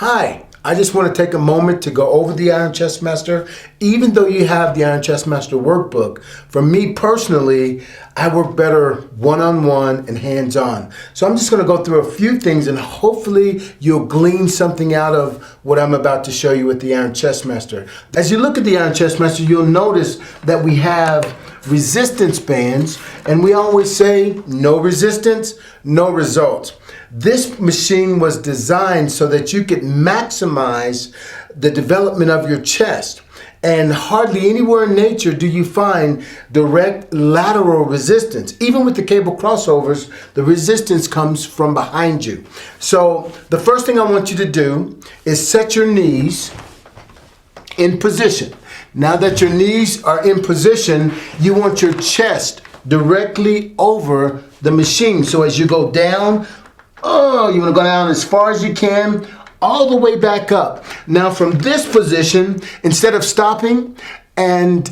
Hi, I just want to take a moment to go over the Iron Chest Master. Even though you have the Iron Chest Master workbook, for me personally, I work better one-on-one and hands-on. So I'm just going to go through a few things and hopefully you'll glean something out of what I'm about to show you with the Iron Chest Master. As you look at the Iron Chest Master, you'll notice that we have resistance bands, and we always say no resistance, no results. This machine was designed so that you could maximize the development of your chest. And hardly anywhere in nature do you find direct lateral resistance. Even with the cable crossovers, the resistance comes from behind you. So the first thing I want you to do is set your knees in position. Now that your knees are in position, you want your chest directly over the machine. So as you go down, you want to go down as far as you can, all the way back up. Now from this position, instead of stopping and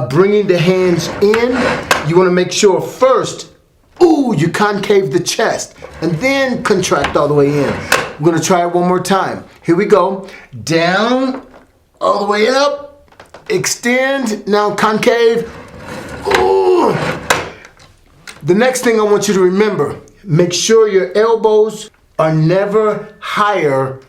bringing the hands in, you want to make sure first, you concave the chest and then contract all the way in. We're going to try it one more time. Here we go. Down, all the way up, extend, now concave. Ooh. The next thing I want you to remember, make sure your elbows are never higher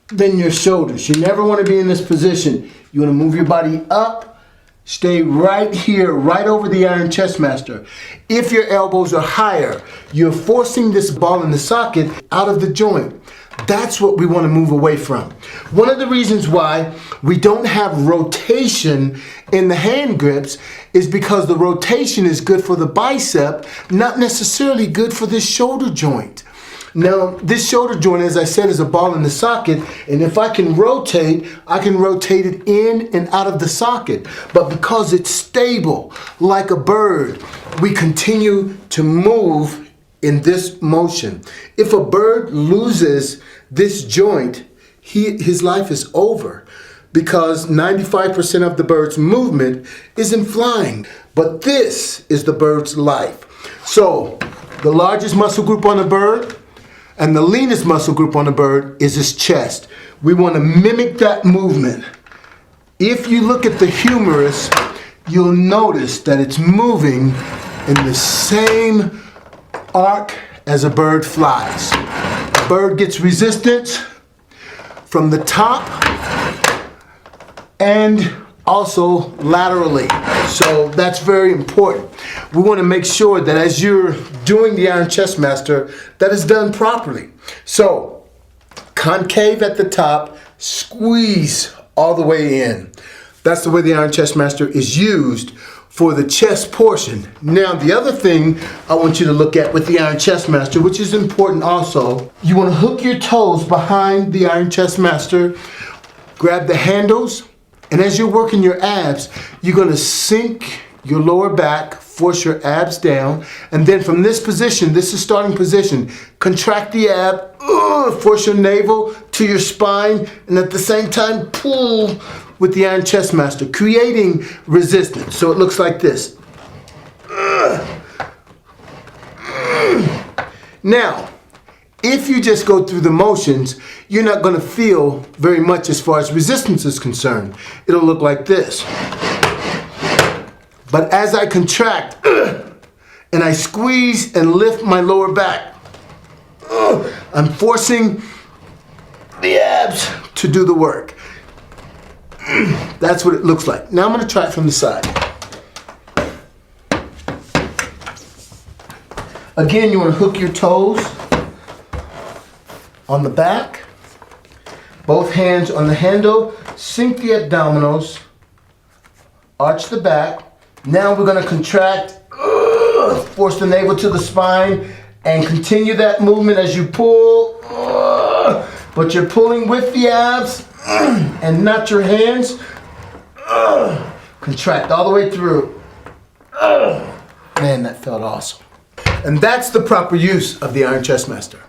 than your shoulders. You never want to be in this position. You want to move your body up, stay right here, right over the Iron Chest Master. If your elbows are higher, you're forcing this ball in the socket out of the joint. That's what we want to move away from. One of the reasons why we don't have rotation in the hand grips is because the rotation is good for the bicep, not necessarily good for this shoulder joint. Now, this shoulder joint, as I said, is a ball in the socket, and if I can rotate it in and out of the socket. But because it's stable, like a bird, we continue to move in this motion. If a bird loses this joint, his life is over, because 95% of the bird's movement is in flying. But this is the bird's life. So, the largest muscle group on the bird and the leanest muscle group on the bird is his chest. We want to mimic that movement. If you look at the humerus, you'll notice that it's moving in the same arc as a bird flies. A bird gets resistance from the top and also laterally. So that's very important. We want to make sure that as you're doing the Iron Chest Master, that is done properly. So concave at the top, squeeze all the way in. That's the way the Iron Chest Master is used for the chest portion. Now, the other thing I want you to look at with the Iron Chest Master, which is important also, you want to hook your toes behind the Iron Chest Master, grab the handles, and as you're working your abs, you're going to sink your lower back, force your abs down, and then from this position, this is starting position, contract the ab, force your navel to your spine, and at the same time, pull with the Iron Chest Master, creating resistance. So it looks like this. Now, if you just go through the motions, you're not going to feel very much as far as resistance is concerned. It'll look like this. But as I contract and I squeeze and lift my lower back, I'm forcing the abs to do the work. That's what it looks like. Now I'm going to try it from the side. Again, you want to hook your toes on the back, both hands on the handle, sink the abdominals, arch the back. Now we're going to contract, force the navel to the spine, and continue that movement as you pull. But you're pulling with the abs and not your hands. Contract all the way through. Man, that felt awesome. And that's the proper use of the Iron Chest Master.